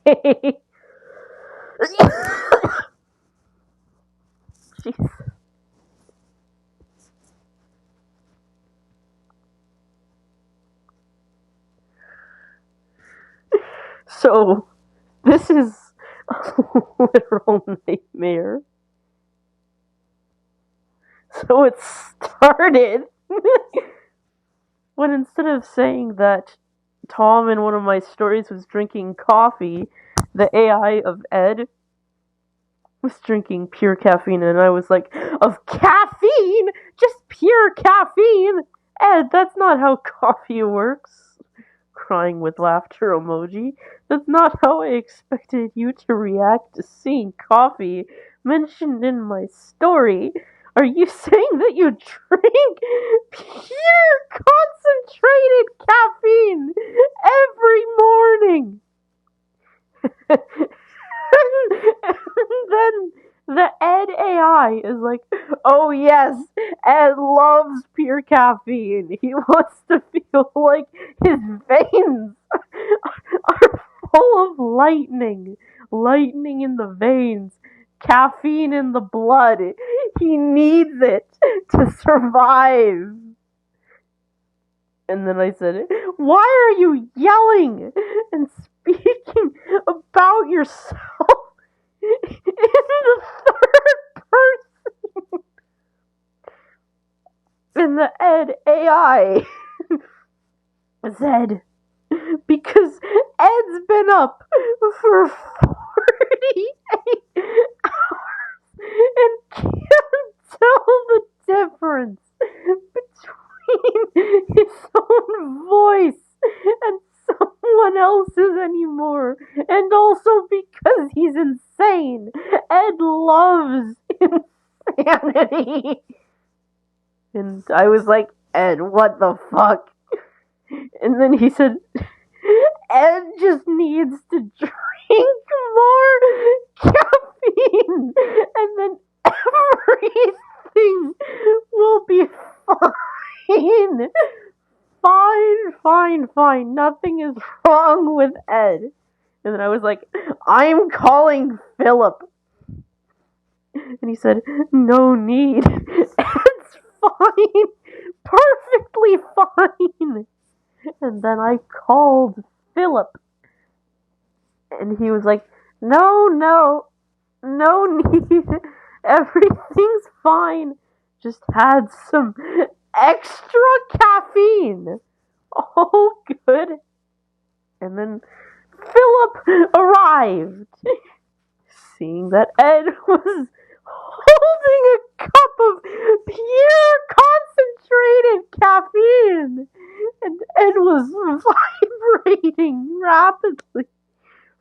Jeez. So, this is a literal nightmare. So it started when instead of saying that Tom in one of my stories was drinking coffee, the AI of Ed was drinking pure caffeine, and I was like, of caffeine? Just pure caffeine? Ed, that's not how coffee works. Crying with laughter emoji. That's not how I expected you to react to seeing coffee mentioned in my story. Are you saying that you drink pure concentrated caffeine every morning? And then the Ed AI is like, oh yes, Ed loves pure caffeine. He wants to feel like his veins are full of lightning. Lightning in the veins. Caffeine in the blood. He needs it to survive. And then I said, why are you yelling and speaking about yourself in the third person? And the Ed AI said, because Ed's been up for 48 hours and can't tell the difference between his own voice and someone else's anymore. And also because he's insane. Ed loves insanity. And I was like, Ed, what the fuck? And then he said, Ed just needs to drink more caffeine, and then everything will be fine. Fine. Nothing is wrong with Ed. And then I was like, I'm calling Philip. And he said, no need. Ed's fine. Perfectly fine. And then I called Philip. And he was like, no need. Everything's fine. Just had some extra caffeine. All good. And then Philip arrived. Seeing that Ed was holding a cup of pure concentrated caffeine. And Ed was vibrating rapidly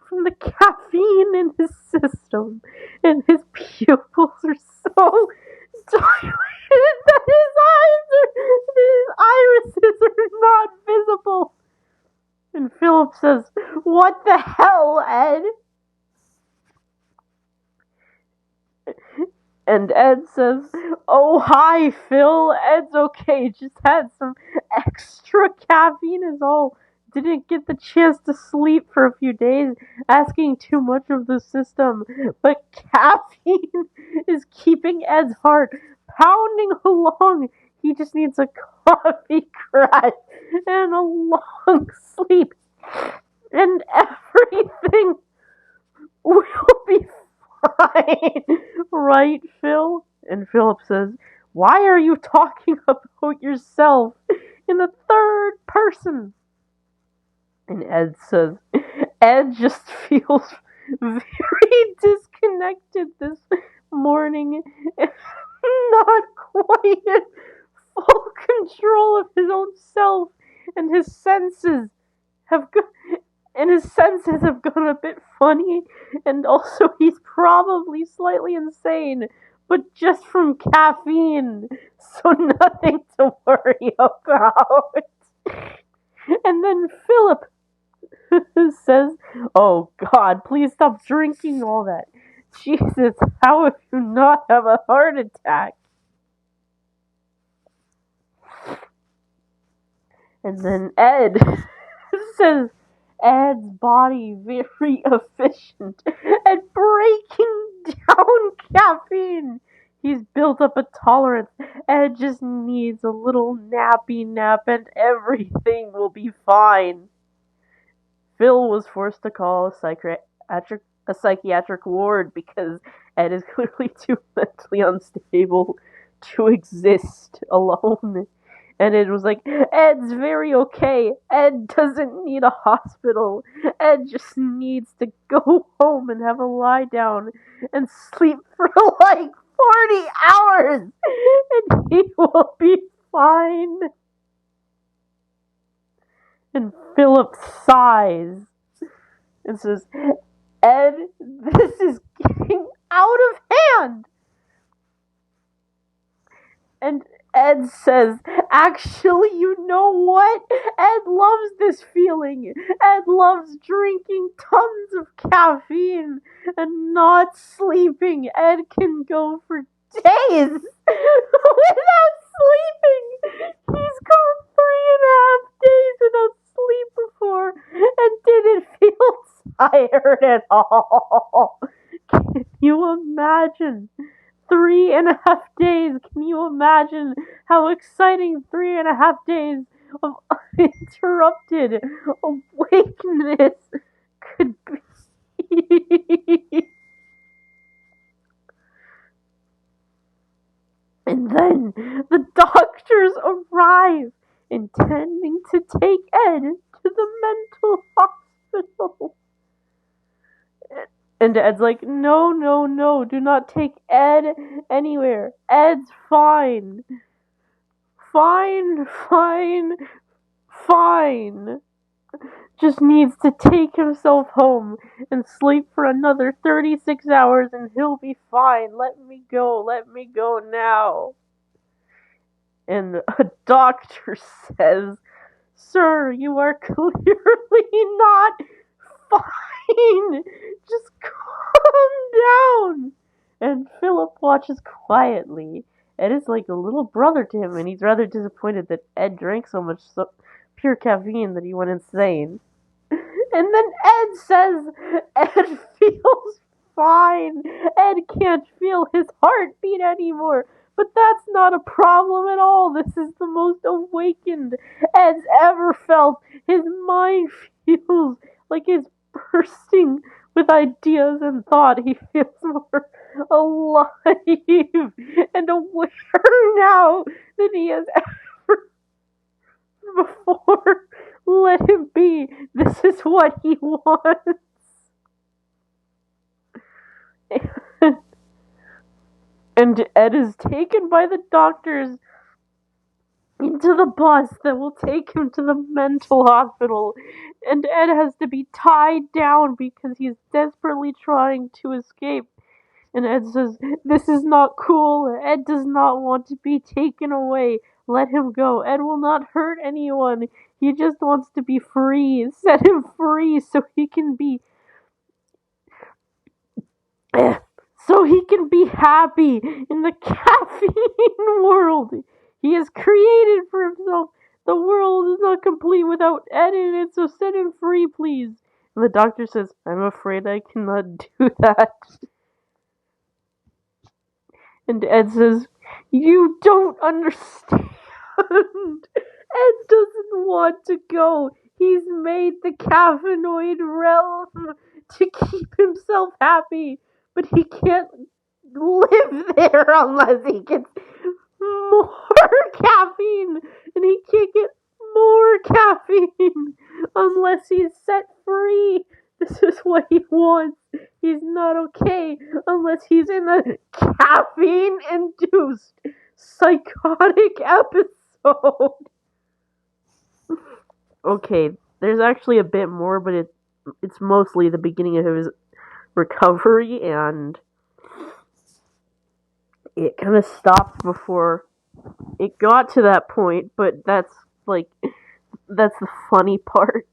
from the caffeine in his system. And his pupils are so dilated that his irises are not visible. And Philip says, what the hell, Ed? And Ed says, oh, hi, Phil. Ed's okay. Just had some extra caffeine is all. Didn't get the chance to sleep for a few days, asking too much of the system. But caffeine is keeping Ed's heart pounding along. He just needs a coffee crash and a long sleep. And everything will be fine. Right, Phil? And Philip says, why are you talking about yourself in the third person? And Ed says, Ed just feels very disconnected this morning and not quite in full control of his own self, and his senses have gone a bit funny, and also he's probably slightly insane, but just from caffeine, so nothing to worry about. And then Philip says, oh God, please stop drinking all that. Jesus, how if you not have a heart attack? And then Ed says, Ed's body very efficient at breaking down caffeine. He's built up a tolerance. Ed just needs a little nappy nap and everything will be fine. Phil was forced to call a psychiatric ward because Ed is clearly too mentally unstable to exist alone. And it was like, Ed's very okay. Ed doesn't need a hospital. Ed just needs to go home and have a lie down and sleep for like 40 hours. And he will be fine. And Philip sighs and says, Ed, this is getting out of hand. And Ed says, actually, you know what? Ed loves this feeling. Ed loves drinking tons of caffeine and not sleeping. Ed can go for days without sleeping. He's gone 3.5 days without sleep before and didn't feel tired at all. Can you imagine? 3.5 days. Can you imagine how exciting 3.5 days of uninterrupted awakeness could be? And then the doctors arrive, intending to take Ed to the mental hospital. And Ed's like, no, no, no, do not take Ed anywhere. Ed's fine. Fine, fine, fine. Just needs to take himself home and sleep for another 36 hours and he'll be fine. Let me go now. And a doctor says, sir, you are clearly not fine. Just calm down. And Philip watches quietly. Ed is like a little brother to him, and he's rather disappointed that Ed drank so much pure caffeine that he went insane. And then Ed says Ed feels fine. Ed can't feel his heartbeat anymore. But that's not a problem at all. This is the most awakened Ed's ever felt. His mind feels like it's bursting with ideas and thought. He feels more alive and aware now than he has ever before. Let him be. This is what he wants. And Ed is taken by the doctors into the bus that will take him to the mental hospital. And Ed has to be tied down because he's desperately trying to escape. And Ed says, this is not cool. Ed does not want to be taken away. Let him go. Ed will not hurt anyone. He just wants to be free. Set him free so he can be happy in the caffeine world he has created for himself. The world is not complete without Ed in it, so set him free, please. And the doctor says, I'm afraid I cannot do that. And Ed says, you don't understand. Ed doesn't want to go. He's made the caffeinoid realm to keep himself happy, but he can't live there unless he gets more caffeine, and he can't get more caffeine unless he's set free. This is what he wants. He's not okay unless he's in a caffeine-induced psychotic episode. Okay, there's actually a bit more, but it's mostly the beginning of his recovery, and it kind of stopped before it got to that point, but that's the funny part.